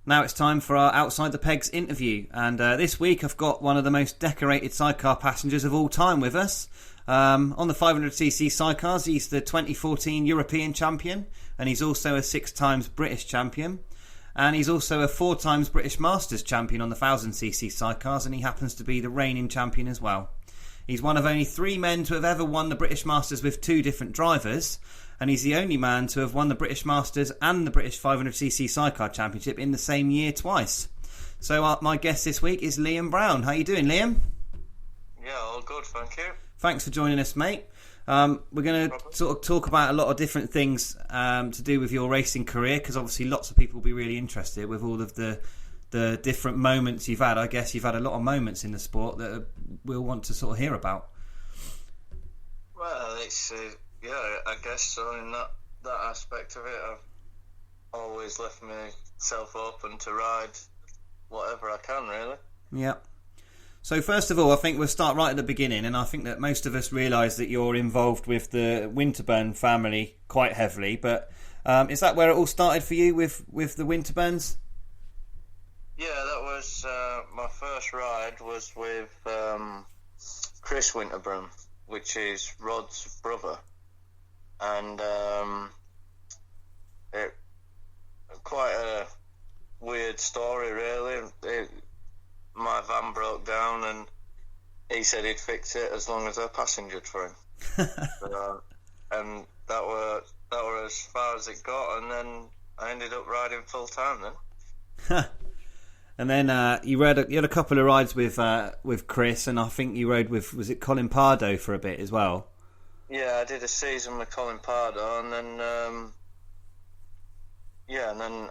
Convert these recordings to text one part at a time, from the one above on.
Now it's time for our Outside the Pegs interview, and this week I've got one of the most decorated sidecar passengers of all time with us. On the 500cc sidecars, he's the 2014 European champion, and he's also a 6 times British champion, and he's also a 4 times British Masters champion on the 1000cc sidecars, and he happens to be the reigning champion as well. He's one of only 3 men to have ever won the British Masters with 2 different drivers, and he's the only man to have won the British Masters and the British 500cc Sidecar Championship in the same year twice. So my guest this week is Liam Brown. How you doing, Liam? Yeah, all good, thank you. Thanks for joining us, mate. We're going to sort of talk about a lot of different things to do with your racing career, because obviously lots of people will be really interested with all of the different moments you've had. I guess you've had a lot of moments in the sport that we'll want to sort of hear about. Well, it's... yeah, I guess so. In that aspect of it, I've always left myself open to ride whatever I can, really. Yeah. So first of all, I think we'll start right at the beginning, and I think that most of us realise that you're involved with the Winterburn family quite heavily, but is that where it all started for you with the Winterburns? Yeah, that was my first ride was with Chris Winterburn, which is Rod's brother. And it quite a weird story, really. My van broke down, and he said he'd fix it as long as I passengered for him. And that were as far as it got, and then I ended up riding full time then. And then you had a couple of rides with Chris, and I think you rode with, was it Colin Pardo for a bit as well? Yeah, I did a season with Colin Pardo, and then and then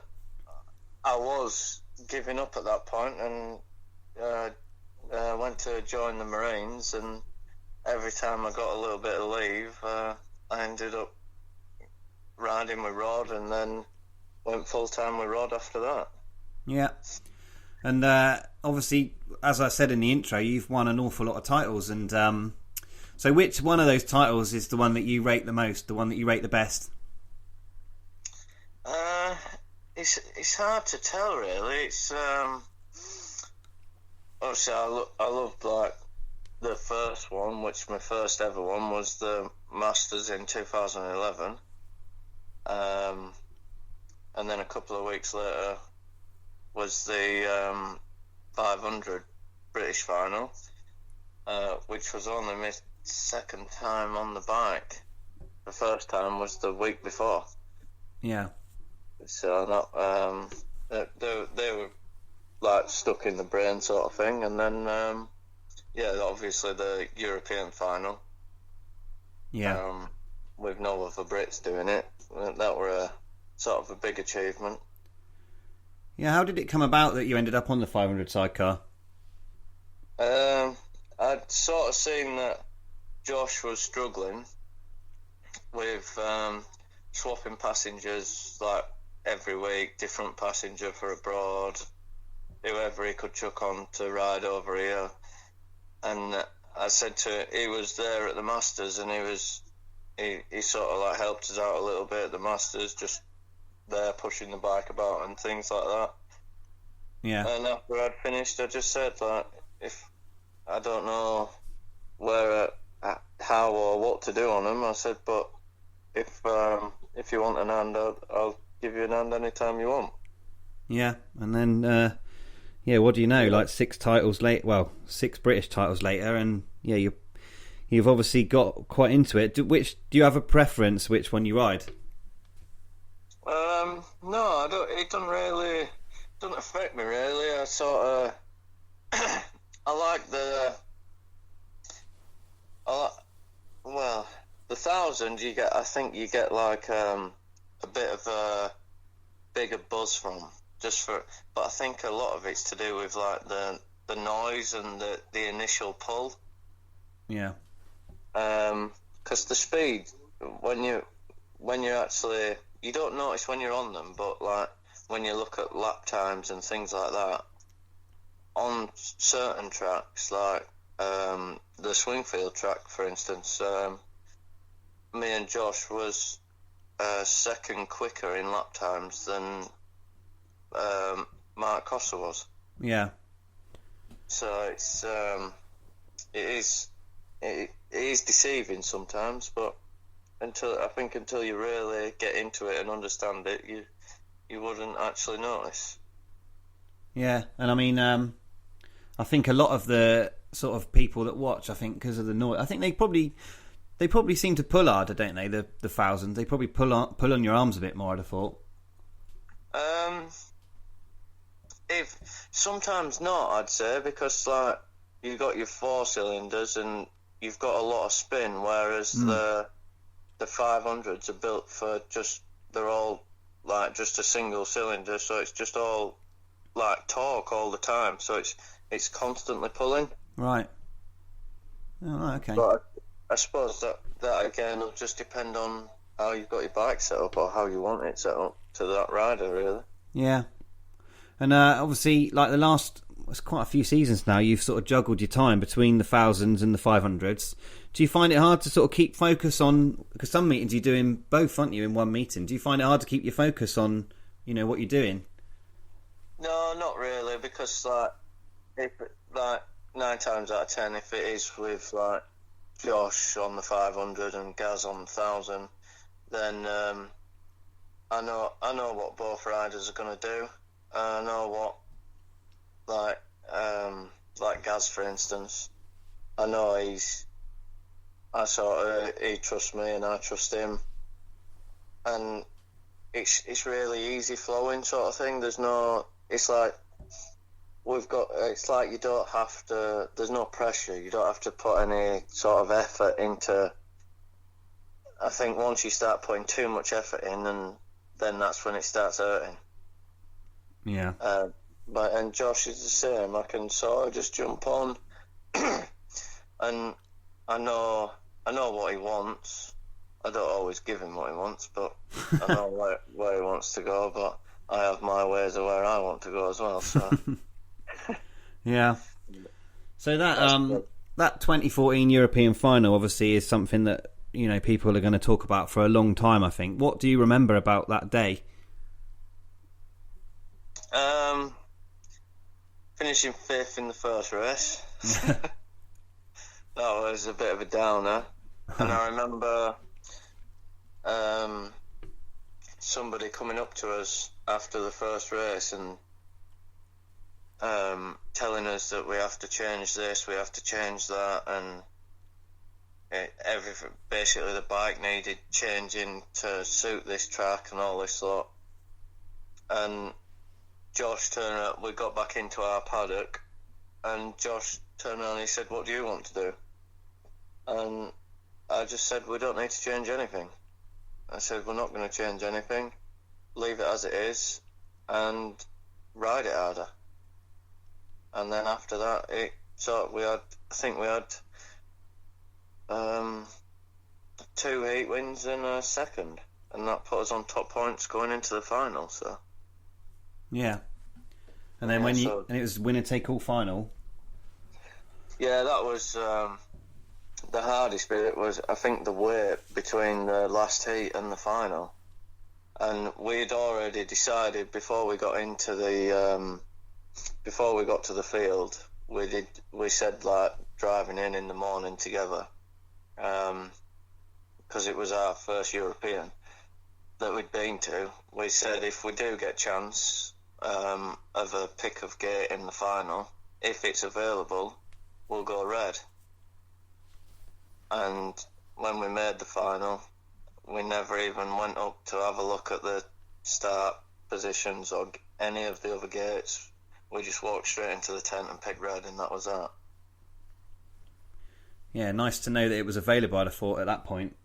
I was giving up at that point, and went to join the Marines, and every time I got a little bit of leave, I ended up riding with Rod, and then went full time with Rod after that. Yeah, and obviously, as I said in the intro, you've won an awful lot of titles, and so which one of those titles is the one that you rate the most, the one that you rate the best? It's hard to tell, really. It's obviously I loved like the first one, which my first ever one was the Masters in 2011, and then a couple of weeks later was the 500 British final, which was only my second time on the bike. The first time was the week before. Yeah. So they were like stuck in the brain sort of thing, and then obviously the European final. Yeah. With no other Brits doing it, that were a sort of a big achievement. Yeah. How did it come about that you ended up on the 500 sidecar? I'd sort of seen that Josh was struggling with swapping passengers like every week, different passenger for abroad, whoever he could chuck on to ride over here. And I said he was there at the Masters, and he sort of like helped us out a little bit at the Masters, just there pushing the bike about and things like that. Yeah. And after I'd finished, I just said, like, if I don't know how or what to do on them, I said, but if you want an hand, I'll give you an hand anytime you want. Yeah, and then what do you know? Like 6 titles later, well, 6 British titles later, and yeah, you've obviously got quite into it. Do you have a preference which one you ride? No, I don't. It doesn't affect me really. I sort of I like the 1000. I think you get like a bit of a bigger buzz from but I think a lot of it's to do with like the noise and the initial pull. Yeah. Because the speed when you actually, you don't notice when you're on them, but like when you look at lap times and things like that on certain tracks, like the Swingfield track, for instance, me and Josh was a second quicker in lap times than Mark Costa was. Yeah. So it is deceiving sometimes, but until you really get into it and understand it, you wouldn't actually notice. Yeah, and I mean, I think a lot of the sort of people that watch, I think because of the noise, I think they probably seem to pull harder, don't they? The thousands, they probably pull on your arms a bit more. I'd have thought. If sometimes not, I'd say, because like you've got your 4 cylinders and you've got a lot of spin, whereas the 500s are built for they're all like just a single cylinder, so it's just all like torque all the time, so it's constantly pulling. Right. Oh, okay. But I suppose that again will just depend on how you've got your bike set up or how you want it set up to that rider, really. Yeah. And obviously, like it's quite a few seasons now, you've sort of juggled your time between the 1000s and the 500s. Do you find it hard to sort of keep focus on, because some meetings you're doing both, aren't you, in one meeting? Do you find it hard to keep your focus on, what you're doing? No, not really, because if 9 times out of 10, if it is with like Josh on the 500 and Gaz on the 1000, then I know what both riders are going to do. I know what, like Gaz, for instance. I know he trusts me and I trust him, and it's really easy flowing sort of thing. It's like you don't have to. There's no pressure. You don't have to put any sort of effort into. I think once you start putting too much effort in, and then that's when it starts hurting. Yeah. And Josh is the same. I can sort of just jump on, and I know what he wants. I don't always give him what he wants, but I know where he wants to go. But I have my ways of where I want to go as well. So. Yeah. So that 2014 European final obviously is something that people are going to talk about for a long time, I think. What do you remember about that day? Finishing 5th in the first race. That was a bit of a downer. And I remember somebody coming up to us after the first race and telling us that we have to change this, we have to change that, and everything. Basically, the bike needed changing to suit this track and all this lot. And Josh turned up. We got back into our paddock, and Josh turned around and he said, "What do you want to do?" And I just said, "We don't need to change anything." I said, "We're not going to change anything. Leave it as it is, and ride it harder." And then after that, we had 2 heat wins and a second, and that put us on top points going into the final. So. Yeah. And then and it was winner take all final. Yeah, that was the hardest bit. Was I think the wait between the last heat and the final, and we'd already decided before we got into before we got to the field. We said like driving in the morning together, because it was our first European that we'd been to. We said if we do get chance of a pick of gate in the final, if it's available, we'll go red. And when we made the final, we never even went up to have a look at the start positions or any of the other gates. We just walked straight into the tent and picked red, and that was that. Yeah, nice to know that it was available, I'd have thought, at that point.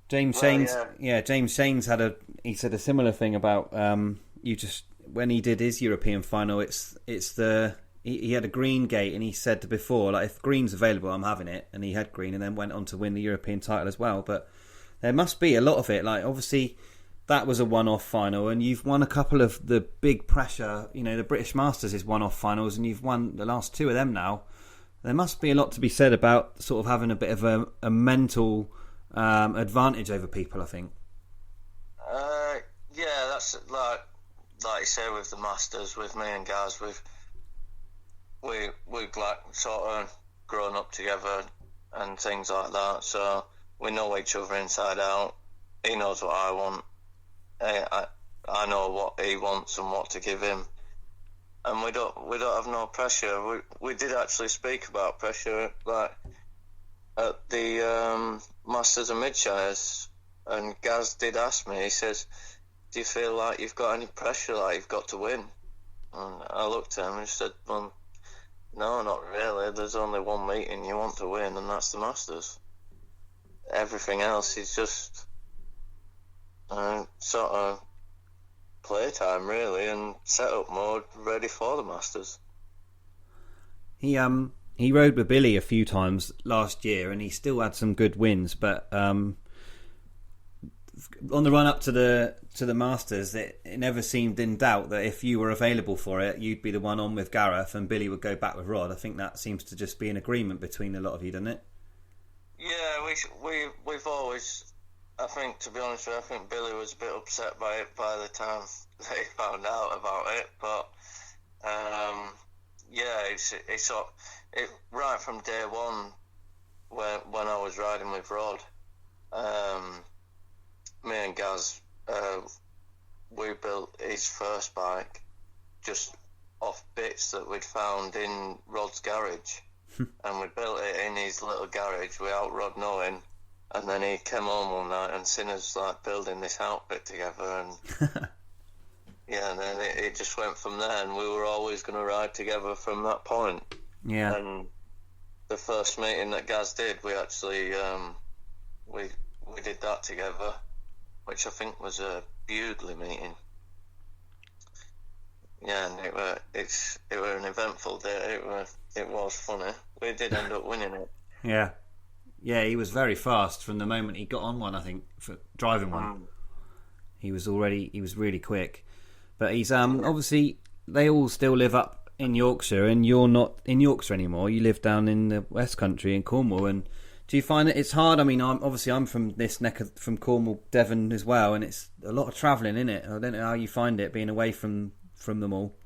James Shane's he said a similar thing about when he did his European final, he had a green gate, and he said before, like, if green's available, I'm having it, and he had green, and then went on to win the European title as well. But there must be a lot of it. Like, obviously, that was a one-off final, and you've won a couple of the big pressure. The British Masters is one-off finals, and you've won the last 2 of them now. There must be a lot to be said about sort of having a bit of a mental advantage over people, I think. Yeah, that's like like you say, with the Masters, with me and Gaz, we've like sort of grown up together and things like that. So we know each other inside out. He knows what I want. I know what he wants and what to give him. And we don't have no pressure. We did actually speak about pressure, like at the Masters of Midshires, and Gaz did ask me. He says, "Do you feel like you've got any pressure, like you've got to win?" And I looked at him and said, "Well, no, not really. There's only one meeting you want to win, and that's the Masters. Everything else is just sort of playtime, really, and setup mode ready for the Masters." He rode with Billy a few times last year, and he still had some good wins. But on the run up to the Masters, it never seemed in doubt that if you were available for it, you'd be the one on with Gareth, and Billy would go back with Rod. I think that seems to just be an agreement between a lot of you, doesn't it? Yeah, we've always. I think, to be honest with you, I think Billy was a bit upset by it by the time they found out about it. But yeah, it's sort it right from day one when I was riding with Rod. Me and Gaz, we built his first bike just off bits that we'd found in Rod's garage, and we built it in his little garage without Rod knowing. And then he came home one night and seen us like building this outfit together, and yeah, and then it just went from there, and we were always going to ride together from that point. Yeah. And the first meeting that Gaz did, we actually we did that together, which I think was a Bugler meeting. Yeah, and it were an eventful day. It was funny. We did end up winning it. Yeah. Yeah, he was very fast from the moment he got on one, I think, for driving one. He was really quick. But he's obviously, they all still live up in Yorkshire, and you're not in Yorkshire anymore. You live down in the West Country in Cornwall. And do you find that it's hard? I mean, I'm from this from Cornwall, Devon as well, and it's a lot of travelling, isn't it? I don't know how you find it being away from them all.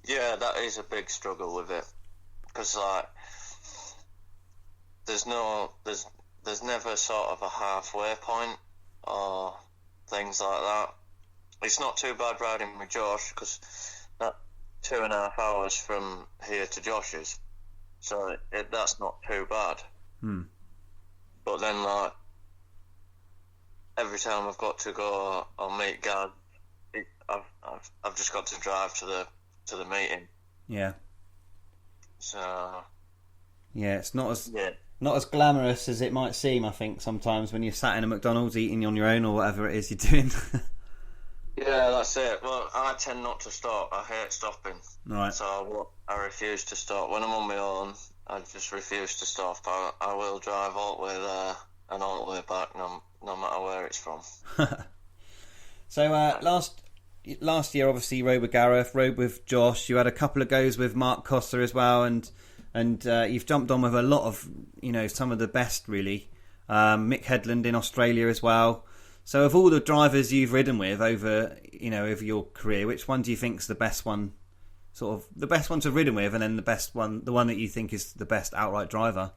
Yeah, that is a big struggle with it, because like, there's never sort of a halfway point or things like that. It's not too bad riding with Josh, because that 2.5 hours from here to Josh's, so that's not too bad. But then, like, every time I've got to go or meet Gad, I've just got to drive to the meeting. Yeah. So. Yeah, it's not as glamorous as it might seem, I think, sometimes when you're sat in a McDonald's eating on your own or whatever it is you're doing. Yeah, that's it. Well, I tend not to stop. I hate stopping. Right. So I refuse to stop. When I'm on my own, I just refuse to stop. I will drive all the way there and all the way back, no matter where it's from. So last year, obviously, you rode with Gareth, rode with Josh. You had a couple of goes with Mark Costa as well, and you've jumped on with a lot of, some of the best, really. Mick Headland in Australia as well. So of all the drivers you've ridden with over your career, which one do you think's the best one, sort of the best one to have ridden with, and then the one that you think is the best outright driver?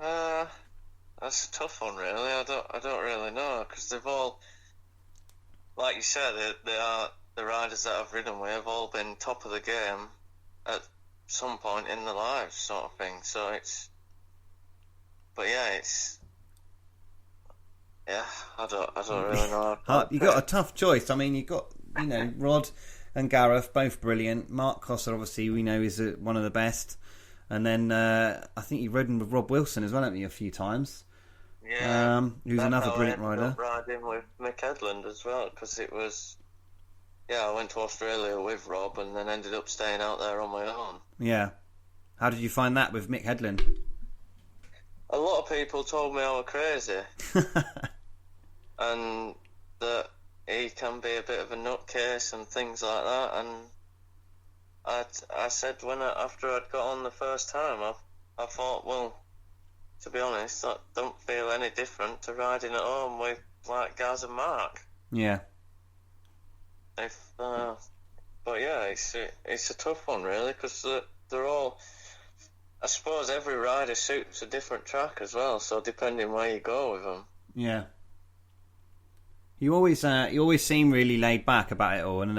That's a tough one, really. I don't really know, because they've all, like you said, they are the riders that I've ridden with have all been top of the game at some point in their lives, sort of thing. So I don't really know. You got a tough choice. I mean, you got Rod and Gareth, both brilliant. Mark Costa, obviously, we know is one of the best. And then I think you've ridden with Rob Wilson as well, haven't you, a few times? Yeah. Who's another brilliant rider. Riding with Mick Headland as well, because it was. Yeah, I went to Australia with Rob and then ended up staying out there on my own. Yeah. How did you find that with Mick Headland? A lot of people told me I was crazy. And that he can be a bit of a nutcase and things like that. And I said after I'd got on the first time, I thought, well, to be honest, I don't feel any different to riding at home with like Gaz and Mark. Yeah. But yeah, it's a tough one really, because they're all. I suppose every rider suits a different track as well, so depending where you go with them. Yeah. You always seem really laid back about it all, and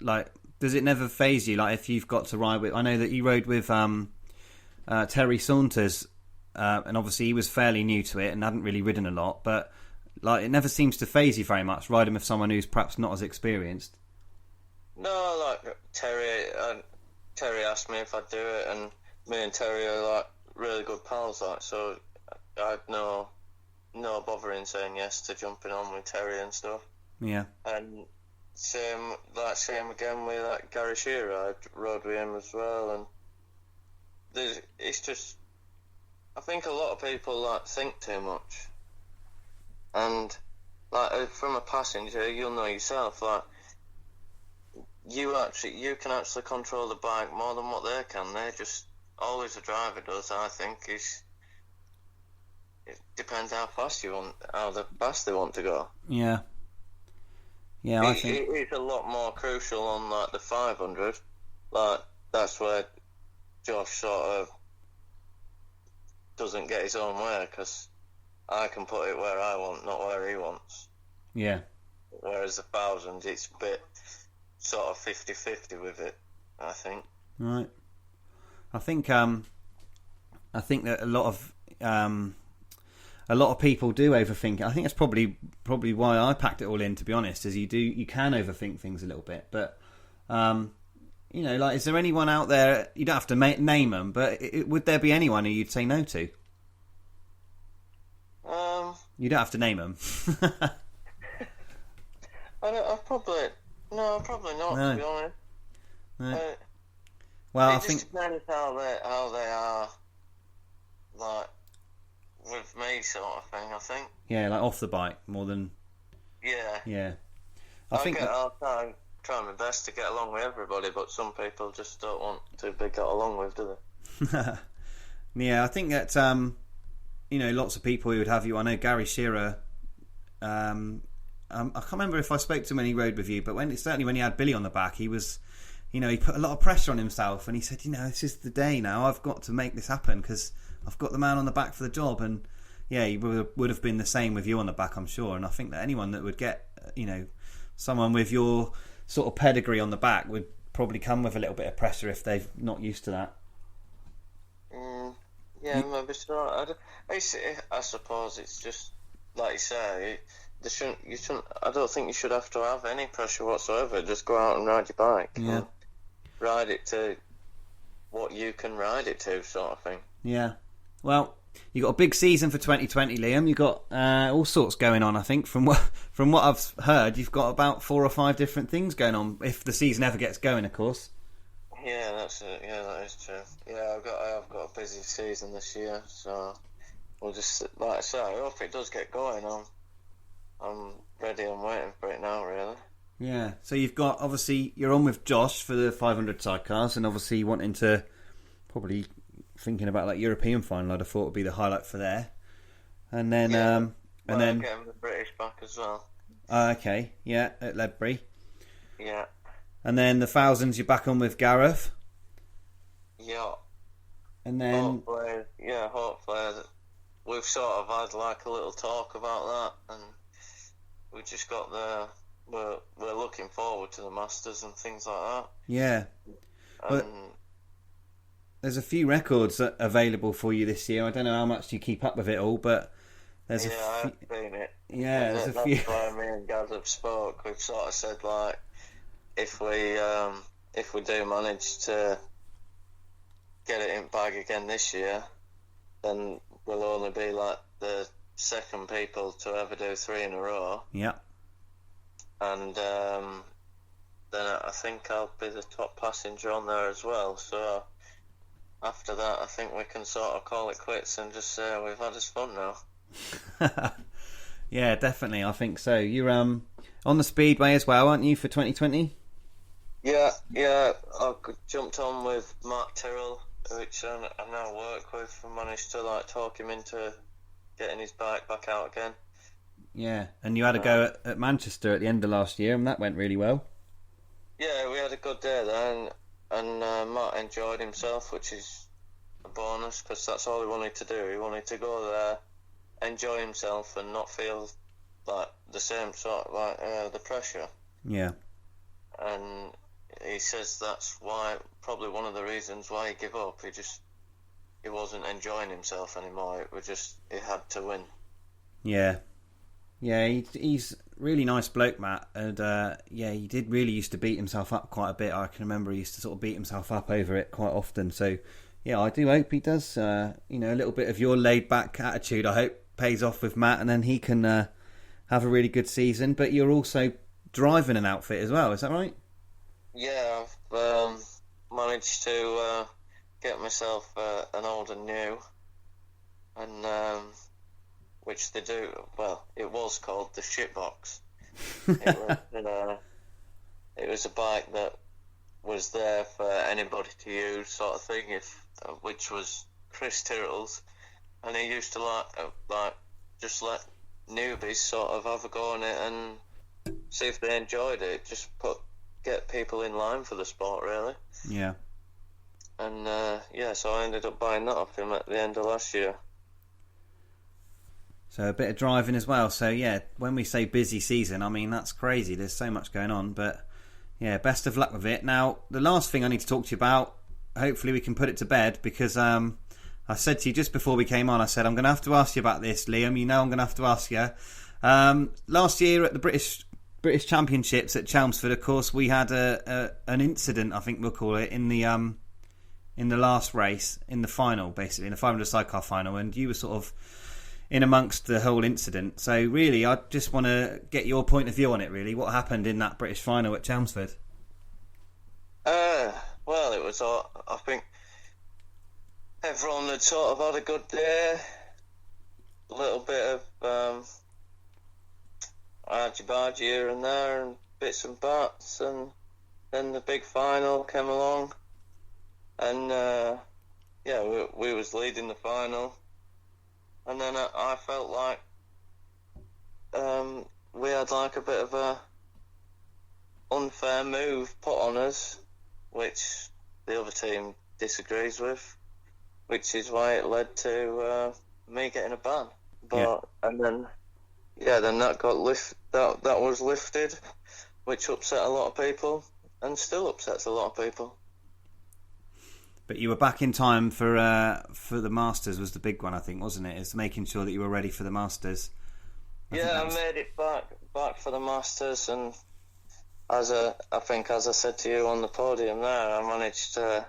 like, does it never faze you? Like, if you've got to ride with, I know that you rode with Terry Saunders, and obviously he was fairly new to it and hadn't really ridden a lot, but like, it never seems to faze you very much riding with someone who's perhaps not as experienced. No, like Terry asked me if I'd do it, and me and Terry are like really good pals, like, so I'd no bothering saying yes to jumping on with Terry and stuff. Yeah. And same again with like Gary Shearer. I rode with him as well, and it's just, I think a lot of people like think too much, and like from a passenger, you'll know yourself, like you can actually control the bike more than what they can. They just, always the driver does, I think, it depends how fast they want to go. Yeah. Yeah, I think it's a lot more crucial on like the 500. Like, that's where Josh sort of doesn't get his own way, because I can put it where I want, not where he wants. Yeah. Whereas the 1000, it's a bit sort of 50-50 with it, I think. Right. I think that a lot of people do overthink it. I think that's probably why I packed it all in, to be honest, is you can overthink things a little bit. But you know, like, is there anyone out there, you don't have to name them, but would there be anyone who you'd say no to? You don't have to name them. Probably not, No. to be honest. No. Well, I think just depends how they are, like, with me, sort of thing, I think. Yeah, like off the bike more than. Yeah. Yeah. I'll try my best to get along with everybody, but some people just don't want to be got along with, do they? Yeah, I think that you know, lots of people who would have you. I know Gary Shearer. I can't remember if I spoke to him when he rode with you, but certainly when he had Billy on the back, he was, you know, he put a lot of pressure on himself, and he said, you know, this is the day now. I've got to make this happen because I've got the man on the back for the job. And yeah, he would have been the same with you on the back, I'm sure. And I think that anyone that would get, you know, someone with your sort of pedigree on the back would probably come with a little bit of pressure if they're not used to that. Yeah, maybe so. I suppose it's just like you say. You shouldn't. I don't think you should have to have any pressure whatsoever. Just go out and ride your bike. Yeah. And ride it to what you can ride it to, sort of thing. Yeah. Well, you got a big season for 2020, Liam. You got all sorts going on. I think from what I've heard, you've got about 4 or 5 different things going on. If the season ever gets going, of course. Yeah, that's it. Yeah, that is true. Yeah, I've got a busy season this year, so we'll just, like I say, I hope it does get going. I'm ready and waiting for it now, really. Yeah. So you've got, obviously, you're on with Josh for the 500 sidecars, and obviously wanting to, probably thinking about like European final. I'd have thought would be the highlight for there. And then getting the British back as well. Okay, yeah, at Ledbury. Yeah. And then the 1000s, you're back on with Gareth. Yeah. And then hopefully we've sort of had like a little talk about that, and we just got we're looking forward to the Masters and things like that. Yeah. But there's a few records available for you this year. I don't know how much you keep up with it all, but there's I've seen it. Yeah, there's a few. That's why me and Gaz have spoke. We've sort of said, like, if we do manage to get it in bag again this year, then we'll only be like the second people to ever do 3 in a row. Yeah. And then I think I'll be the top passenger on there as well. So after that, I think we can sort of call it quits and just say we've had us fun now. Yeah, definitely. I think so. You're on the Speedway as well, aren't you, for 2020? Yeah. I jumped on with Mark Tyrrell, which I now work with, and managed to like talk him into getting his bike back out again. Yeah, and you had a go at Manchester at the end of last year, and that went really well. Yeah, we had a good day there, and Matt enjoyed himself, which is a bonus because that's all he wanted to do. He wanted to go there, enjoy himself, and not feel like the same sort of like the pressure. Yeah. And he says that's why, probably one of the reasons why he gave up. He wasn't enjoying himself anymore. It was just he had to win. Yeah. Yeah, he's really nice bloke, Matt, and he did really used to beat himself up quite a bit. I can remember he used to sort of beat himself up over it quite often. So, yeah, I do hope he does. A little bit of your laid-back attitude, I hope, pays off with Matt, and then he can have a really good season. But you're also driving an outfit as well, is that right? Yeah, I've managed to get myself an old and new, and which they do. Well, it was called the shitbox. It was a bike that was there for anybody to use, sort of thing. Which was Chris Tyrrell's, and he used to like just let newbies sort of have a go on it and see if they enjoyed it. Just get people in line for the sport, really. Yeah. And so I ended up buying that off him at the end of last year. So a bit of driving as well. So yeah, when we say busy season, I mean that's crazy. There's so much going on, but yeah, best of luck with it. Now, the last thing I need to talk to you about, hopefully we can put it to bed, because I said to you just before we came on, I said I'm going to have to ask you about this, Liam. You know I'm going to have to ask you. Last year at the British Championships at Chelmsford, of course, we had an incident, I think we'll call it, in the last race, in the final, basically, in the 500 sidecar final, and you were sort of in amongst the whole incident. So really, I just want to get your point of view on it, really. What happened in that British final at Chelmsford? Well, it was, I think, everyone had sort of had a good day. A little bit of argy-bargy here and there, and bits and bats, and then the big final came along, and we was leading the final, and then I felt like we had like a bit of a unfair move put on us, which the other team disagrees with, which is why it led to me getting a ban. And then that got that was lifted, which upset a lot of people, and still upsets a lot of people. But you were back in time for the Masters was the big one, I think, wasn't it? It's making sure that you were ready for the Masters. I made it back for the Masters, and as I said to you on the podium there, I managed to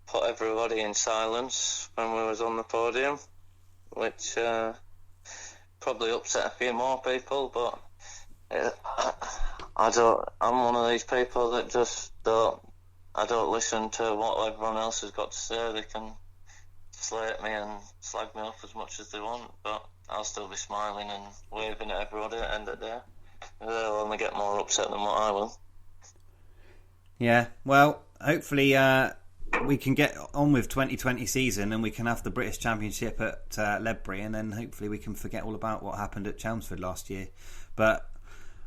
put everybody in silence when we was on the podium, which probably upset a few more people, but I'm one of these people that just I don't listen to what everyone else has got to say. They can slate me and slag me off as much as they want, but I'll still be smiling and waving at everybody at the end of the day. They'll only get more upset than what I will. Yeah, well, hopefully we can get on with 2020 season and we can have the British Championship at Ledbury, and then hopefully we can forget all about what happened at Chelmsford last year. But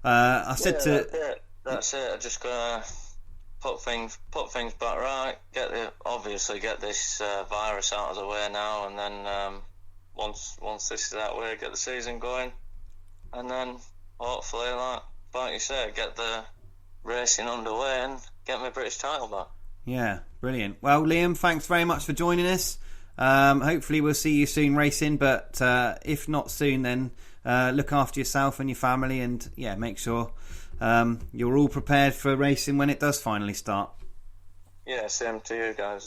I said that's it. I'm just gonna put things back right. Get this virus out of the way now, and then once this is out of the way, get the season going, and then hopefully, like you said, get the racing underway and get my British title back. Yeah, brilliant. Well, Liam, thanks very much for joining us. Hopefully we'll see you soon racing, but if not soon, then look after yourself and your family, and make sure you're all prepared for racing when it does finally start. Yeah, same to you guys.